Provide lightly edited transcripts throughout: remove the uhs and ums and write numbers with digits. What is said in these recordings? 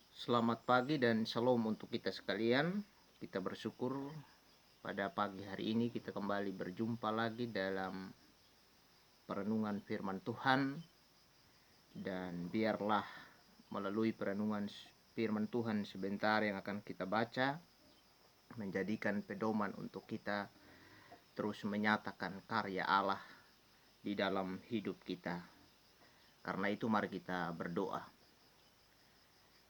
Selamat pagi dan shalom untuk kita sekalian. Kita bersyukur pada pagi hari ini kita kembali berjumpa lagi dalam perenungan firman Tuhan. Dan biarlah melalui perenungan firman Tuhan sebentar yang akan kita baca menjadikan pedoman untuk kita terus menyatakan karya Allah di dalam hidup kita. Karena itu mari kita berdoa.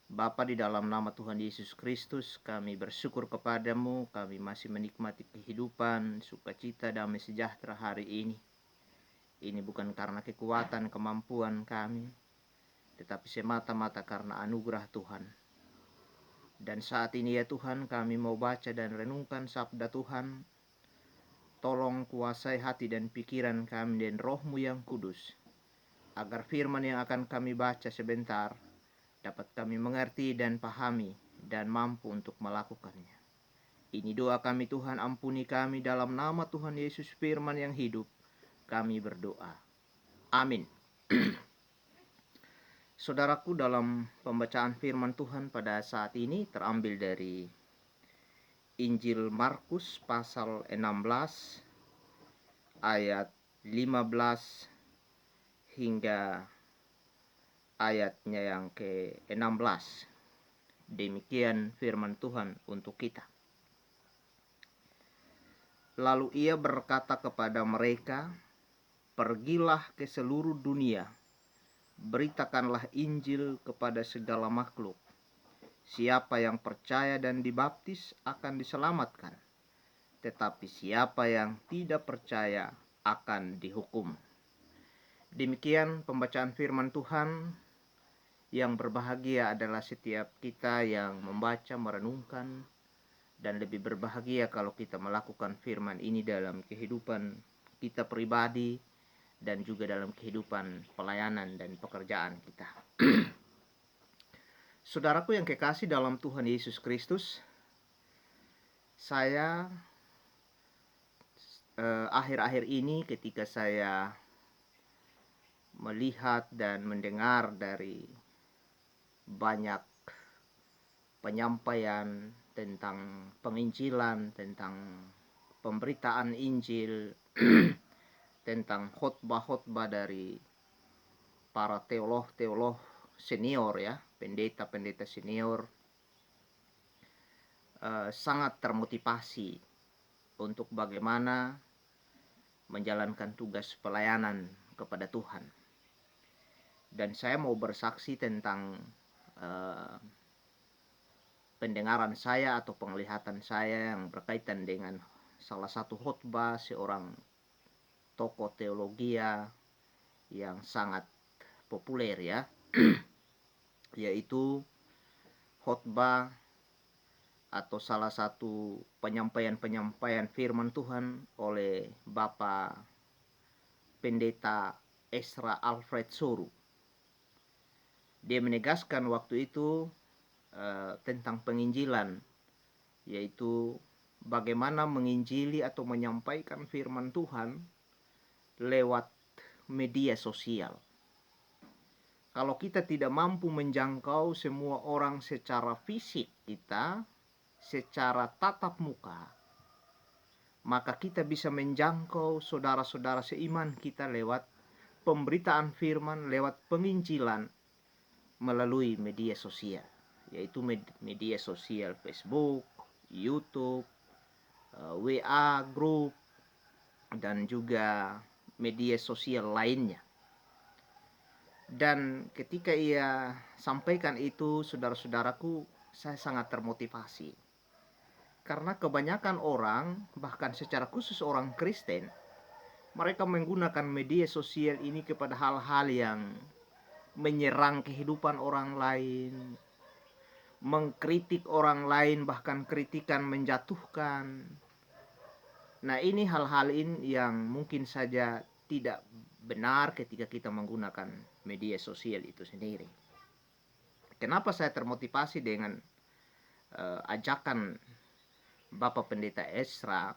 Bapa, di dalam nama Tuhan Yesus Kristus, kami bersyukur kepadamu. Kami masih menikmati kehidupan, sukacita, damai sejahtera hari ini. Ini bukan karena kekuatan, kemampuan kami, tetapi semata-mata karena anugerah Tuhan. Dan saat ini ya Tuhan, kami mau baca dan renungkan sabda Tuhan. Tolong kuasai hati dan pikiran kami dan roh-Mu yang kudus, agar firman yang akan kami baca sebentar dapat kami mengerti dan pahami dan mampu untuk melakukannya. Ini doa kami Tuhan, ampuni kami dalam nama Tuhan Yesus firman yang hidup. Kami berdoa. Amin. Saudaraku, dalam pembacaan firman Tuhan pada saat ini terambil dari Injil Markus pasal 16 ayat 15 hingga ayatnya yang ke-16. Demikian firman Tuhan untuk kita. Lalu ia berkata kepada mereka, "Pergilah ke seluruh dunia, beritakanlah Injil kepada segala makhluk. Siapa yang percaya dan dibaptis akan diselamatkan, tetapi siapa yang tidak percaya akan dihukum." Demikian pembacaan firman Tuhan. Yang berbahagia adalah setiap kita yang membaca, merenungkan, dan lebih berbahagia kalau kita melakukan firman ini dalam kehidupan kita pribadi dan juga dalam kehidupan pelayanan dan pekerjaan kita. Saudaraku yang kekasih dalam Tuhan Yesus Kristus, saya akhir-akhir ini ketika saya melihat dan mendengar dari banyak penyampaian tentang penginjilan, tentang pemberitaan Injil, tentang khotbah-khotbah dari para teolog-teolog senior ya, pendeta-pendeta senior, sangat termotivasi untuk bagaimana menjalankan tugas pelayanan kepada Tuhan. Dan saya mau bersaksi tentang pendengaran saya atau penglihatan saya yang berkaitan dengan salah satu khotbah seorang tokoh teologia yang sangat populer ya, yaitu khotbah atau salah satu penyampaian firman Tuhan oleh Bapak Pendeta Ezra Alfred Soru. Dia menegaskan waktu itu tentang penginjilan, yaitu bagaimana menginjili atau menyampaikan firman Tuhan lewat media sosial. Kalau kita tidak mampu menjangkau semua orang secara fisik kita, secara tatap muka, maka kita bisa menjangkau saudara-saudara seiman kita lewat pemberitaan firman, lewat penginjilan melalui media sosial, yaitu media sosial Facebook, YouTube, WA group, dan juga media sosial lainnya. Dan ketika ia sampaikan itu, saudara-saudaraku, saya sangat termotivasi. Karena kebanyakan orang, bahkan secara khusus orang Kristen, mereka menggunakan media sosial ini kepada hal-hal yang menyerang kehidupan orang lain, mengkritik orang lain, bahkan kritikan menjatuhkan. Nah, ini hal-hal ini yang mungkin saja tidak benar ketika kita menggunakan media sosial itu sendiri. Kenapa saya termotivasi dengan ajakan Bapak Pendeta Ezra?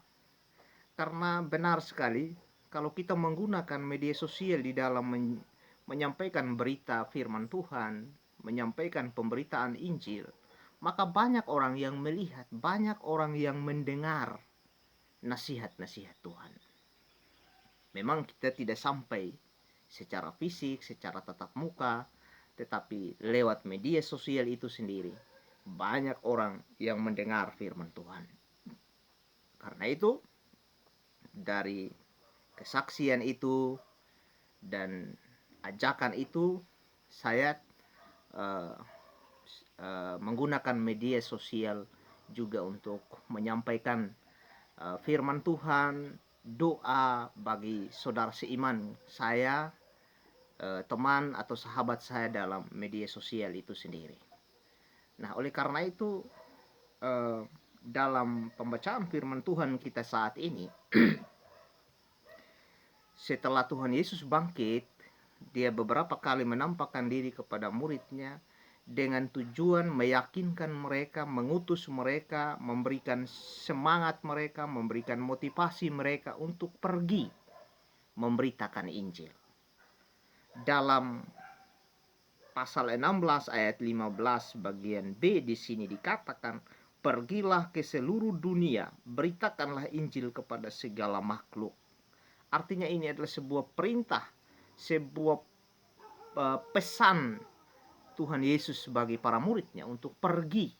Karena benar sekali kalau kita menggunakan media sosial di dalam menyampaikan berita firman Tuhan, menyampaikan pemberitaan Injil, maka banyak orang yang melihat, banyak orang yang mendengar nasihat-nasihat Tuhan. Memang kita tidak sampai secara fisik, secara tatap muka, tetapi lewat media sosial itu sendiri banyak orang yang mendengar firman Tuhan. Karena itu, dari kesaksian itu dan ajakan itu, saya menggunakan media sosial juga untuk menyampaikan firman Tuhan, doa bagi saudara seiman saya, teman atau sahabat saya dalam media sosial itu sendiri. Nah, oleh karena itu, dalam pembacaan firman Tuhan kita saat ini, setelah Tuhan Yesus bangkit, dia beberapa kali menampakkan diri kepada muridnya dengan tujuan meyakinkan mereka, mengutus mereka, memberikan semangat mereka, memberikan motivasi mereka untuk pergi memberitakan Injil. Dalam pasal 16 ayat 15 bagian B di sini dikatakan, pergilah ke seluruh dunia, beritakanlah Injil kepada segala makhluk. Artinya ini adalah sebuah perintah, sebuah pesan Tuhan Yesus bagi para muridnya untuk pergi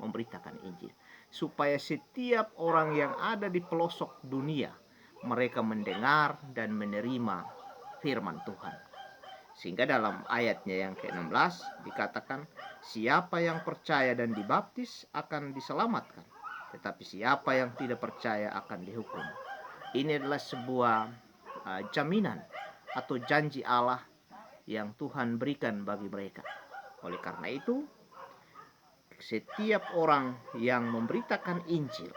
memberitakan Injil. Supaya setiap orang yang ada di pelosok dunia, mereka mendengar dan menerima firman Tuhan. Sehingga dalam ayatnya yang ke-16 dikatakan, siapa yang percaya dan dibaptis akan diselamatkan, tetapi siapa yang tidak percaya akan dihukum. Ini adalah sebuah jaminan atau janji Allah yang Tuhan berikan bagi mereka. Oleh karena itu, setiap orang yang memberitakan Injil,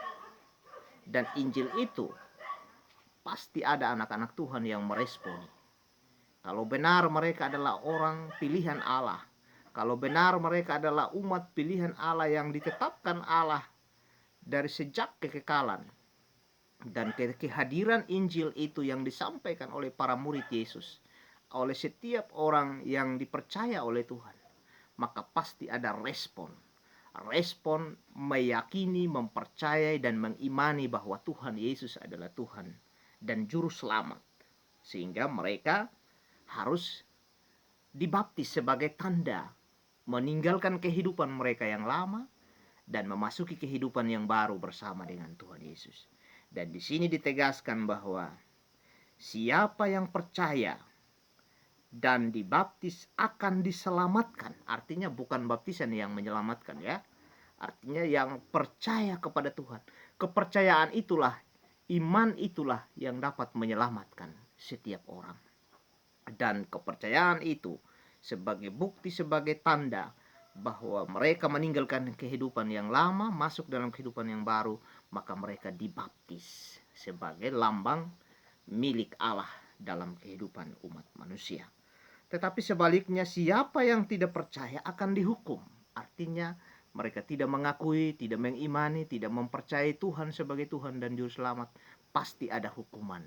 dan Injil itu pasti ada anak-anak Tuhan yang meresponi. Kalau benar mereka adalah orang pilihan Allah, kalau benar mereka adalah umat pilihan Allah yang ditetapkan Allah dari sejak kekekalan, dan kehadiran Injil itu yang disampaikan oleh para murid Yesus, oleh setiap orang yang dipercaya oleh Tuhan, maka pasti ada respon meyakini, mempercayai dan mengimani bahwa Tuhan Yesus adalah Tuhan dan juru selamat, sehingga mereka harus dibaptis sebagai tanda meninggalkan kehidupan mereka yang lama dan memasuki kehidupan yang baru bersama dengan Tuhan Yesus. Dan di sini ditegaskan bahwa siapa yang percaya dan dibaptis akan diselamatkan. Artinya bukan baptisan yang menyelamatkan ya. Artinya yang percaya kepada Tuhan. Kepercayaan itulah, iman itulah yang dapat menyelamatkan setiap orang. Dan kepercayaan itu sebagai bukti, sebagai tanda bahwa mereka meninggalkan kehidupan yang lama, masuk dalam kehidupan yang baru, maka mereka dibaptis sebagai lambang milik Allah dalam kehidupan umat manusia. Tetapi sebaliknya, siapa yang tidak percaya akan dihukum. Artinya mereka tidak mengakui, tidak mengimani, tidak mempercayai Tuhan sebagai Tuhan dan Juru Selamat, pasti ada hukuman,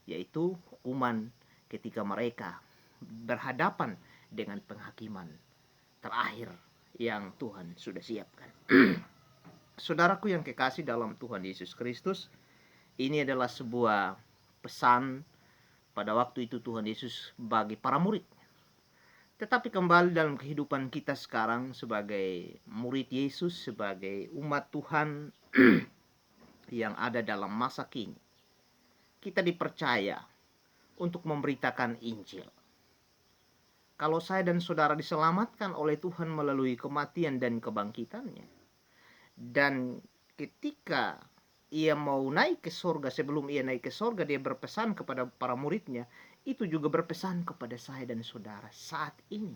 yaitu hukuman ketika mereka berhadapan dengan penghakiman terakhir yang Tuhan sudah siapkan. Saudaraku yang kekasih dalam Tuhan Yesus Kristus, ini adalah sebuah pesan pada waktu itu Tuhan Yesus bagi para murid. Tetapi kembali dalam kehidupan kita sekarang sebagai murid Yesus, sebagai umat Tuhan yang ada dalam masa kini, kita dipercaya untuk memberitakan Injil. Kalau saya dan saudara diselamatkan oleh Tuhan melalui kematian dan kebangkitannya, dan ketika ia mau naik ke sorga, sebelum ia naik ke sorga, dia berpesan kepada para muridnya, itu juga berpesan kepada saya dan saudara saat ini,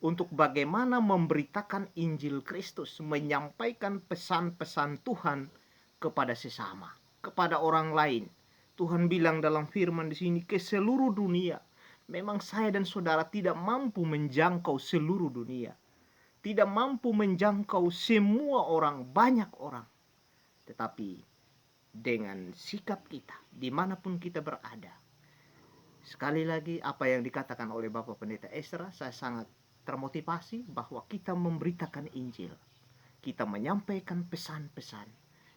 untuk bagaimana memberitakan Injil Kristus, menyampaikan pesan-pesan Tuhan kepada sesama, kepada orang lain. Tuhan bilang dalam firman di sini, ke seluruh dunia. Memang saya dan saudara tidak mampu menjangkau seluruh dunia, tidak mampu menjangkau semua orang, banyak orang. Tetapi dengan sikap kita, dimanapun kita berada, Sekali lagi apa yang dikatakan oleh Bapak Pendeta Esra, saya sangat termotivasi bahwa kita memberitakan Injil. Kita menyampaikan pesan-pesan.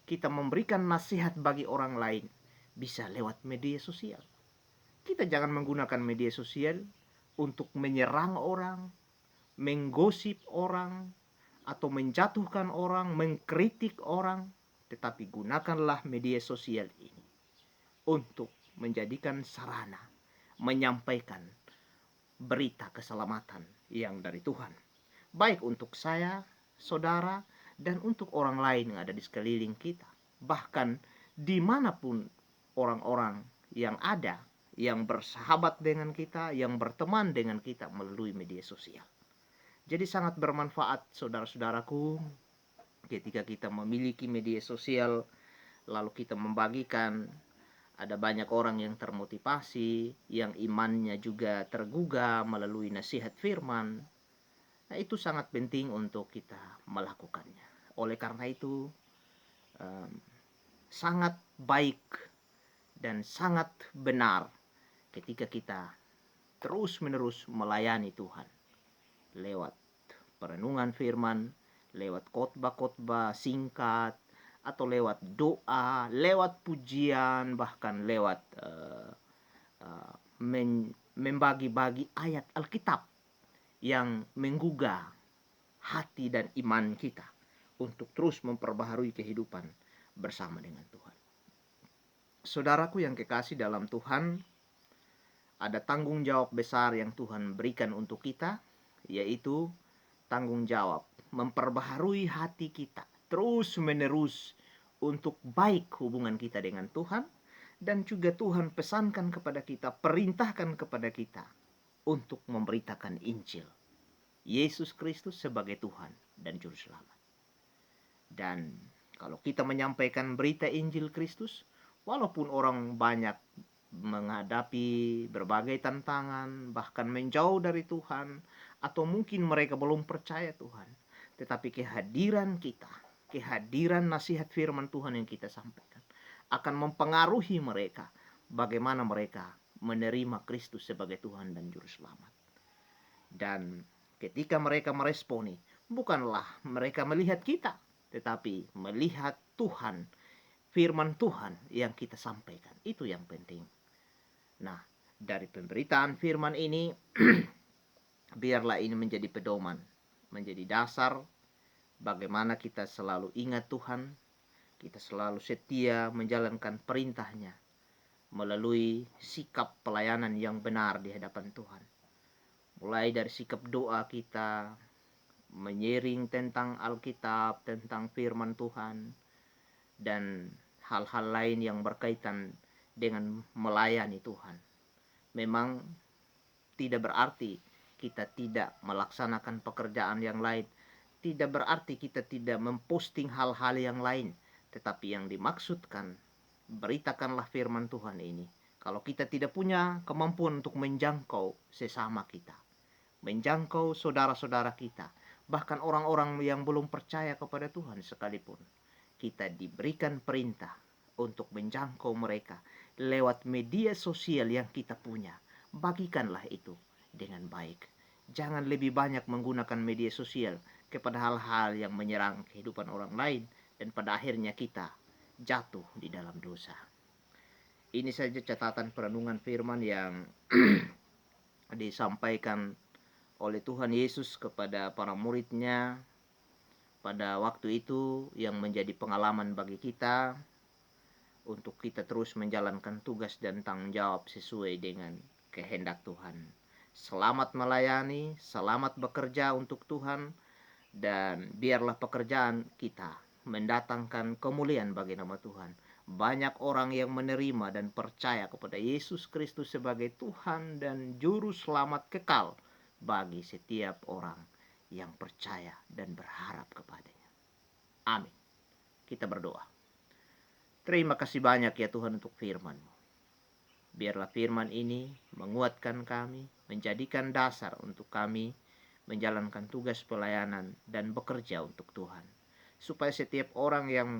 Kita memberikan nasihat bagi orang lain. Bisa lewat media sosial. Kita jangan menggunakan media sosial untuk menyerang orang, menggosip orang, atau menjatuhkan orang, mengkritik orang. Tetapi gunakanlah media sosial ini untuk menjadikan sarana menyampaikan berita keselamatan yang dari Tuhan. Baik untuk saya, saudara, dan untuk orang lain yang ada di sekeliling kita. Bahkan dimanapun orang-orang yang ada, yang bersahabat dengan kita, yang berteman dengan kita melalui media sosial. Jadi sangat bermanfaat saudara-saudaraku ketika kita memiliki media sosial, lalu kita membagikan. Ada banyak orang yang termotivasi, yang imannya juga tergugah melalui nasihat firman. Nah, itu sangat penting untuk kita melakukannya. Oleh karena itu, sangat baik dan sangat benar ketika kita terus-menerus melayani Tuhan lewat perenungan firman, lewat khotbah-khotbah singkat, atau lewat doa, lewat pujian, bahkan lewat membagi-bagi ayat Alkitab yang menggugah hati dan iman kita untuk terus memperbaharui kehidupan bersama dengan Tuhan. Saudaraku yang kekasih dalam Tuhan, ada tanggung jawab besar yang Tuhan berikan untuk kita, yaitu tanggung jawab memperbaharui hati kita terus-menerus untuk baik hubungan kita dengan Tuhan, dan juga Tuhan pesankan kepada kita, perintahkan kepada kita untuk memberitakan Injil Yesus Kristus sebagai Tuhan dan Juru Selamat. Dan kalau kita menyampaikan berita Injil Kristus, walaupun orang banyak menghadapi berbagai tantangan, bahkan menjauh dari Tuhan, atau mungkin mereka belum percaya Tuhan, tetapi kehadiran kita, kehadiran nasihat firman Tuhan yang kita sampaikan akan mempengaruhi mereka bagaimana mereka menerima Kristus sebagai Tuhan dan Juru Selamat. Dan ketika mereka meresponi, bukanlah mereka melihat kita, tetapi melihat Tuhan, firman Tuhan yang kita sampaikan. Itu yang penting. Nah, dari pemberitaan firman ini, biarlah ini menjadi pedoman, menjadi dasar bagaimana kita selalu ingat Tuhan, kita selalu setia menjalankan perintahnya melalui sikap pelayanan yang benar di hadapan Tuhan. Mulai dari sikap doa kita, menyiring tentang Alkitab, tentang firman Tuhan, dan hal-hal lain yang berkaitan dengan melayani Tuhan. Memang tidak berarti kita tidak melaksanakan pekerjaan yang lain, tidak berarti kita tidak memposting hal-hal yang lain, tetapi yang dimaksudkan, beritakanlah firman Tuhan ini. Kalau kita tidak punya kemampuan untuk menjangkau sesama kita, menjangkau saudara-saudara kita, bahkan orang-orang yang belum percaya kepada Tuhan sekalipun, kita diberikan perintah untuk menjangkau mereka lewat media sosial yang kita punya. Bagikanlah itu dengan baik. Jangan lebih banyak menggunakan media sosial kepada hal-hal yang menyerang kehidupan orang lain, dan pada akhirnya kita jatuh di dalam dosa. Ini saja catatan perenungan firman yang disampaikan oleh Tuhan Yesus kepada para murid-Nya pada waktu itu, yang menjadi pengalaman bagi kita untuk kita terus menjalankan tugas dan tanggung jawab sesuai dengan kehendak Tuhan. Selamat melayani, selamat bekerja untuk Tuhan, dan biarlah pekerjaan kita mendatangkan kemuliaan bagi nama Tuhan. Banyak orang yang menerima dan percaya kepada Yesus Kristus sebagai Tuhan dan Juru Selamat kekal bagi setiap orang yang percaya dan berharap kepadanya. Amin. Kita berdoa. Terima kasih banyak ya Tuhan untuk firman-Mu. Biarlah firman ini menguatkan kami, menjadikan dasar untuk kami menjalankan tugas pelayanan dan bekerja untuk Tuhan. Supaya setiap orang yang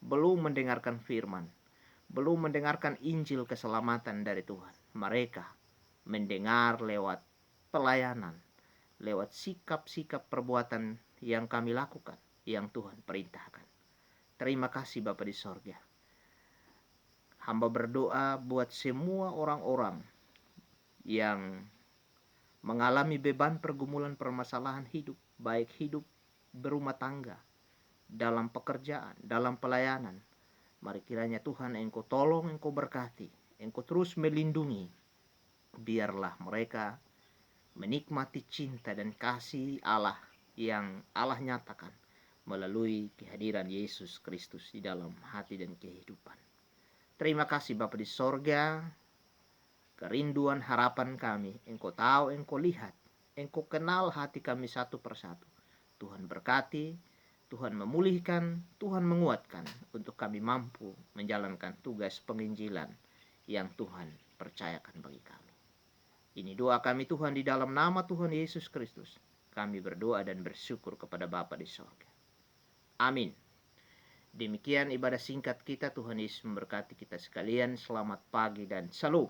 belum mendengarkan firman, belum mendengarkan Injil keselamatan dari Tuhan, mereka mendengar lewat pelayanan, lewat sikap-sikap perbuatan yang kami lakukan, yang Tuhan perintahkan. Terima kasih Bapa di sorga. Hamba berdoa buat semua orang-orang yang mengalami beban pergumulan permasalahan hidup, baik hidup berumah tangga, dalam pekerjaan, dalam pelayanan. Mari kiranya Tuhan Engkau tolong, Engkau berkati, Engkau terus melindungi. Biarlah mereka menikmati cinta dan kasih Allah yang Allah nyatakan melalui kehadiran Yesus Kristus di dalam hati dan kehidupan. Terima kasih Bapa di sorga, kerinduan harapan kami, Engkau tahu, Engkau lihat, Engkau kenal hati kami satu persatu. Tuhan berkati, Tuhan memulihkan, Tuhan menguatkan untuk kami mampu menjalankan tugas penginjilan yang Tuhan percayakan bagi kami. Ini doa kami Tuhan di dalam nama Tuhan Yesus Kristus. Kami berdoa dan bersyukur kepada Bapa di sorga. Amin. Demikian ibadah singkat kita. Tuhan Yesus memberkati kita sekalian. Selamat pagi dan salam.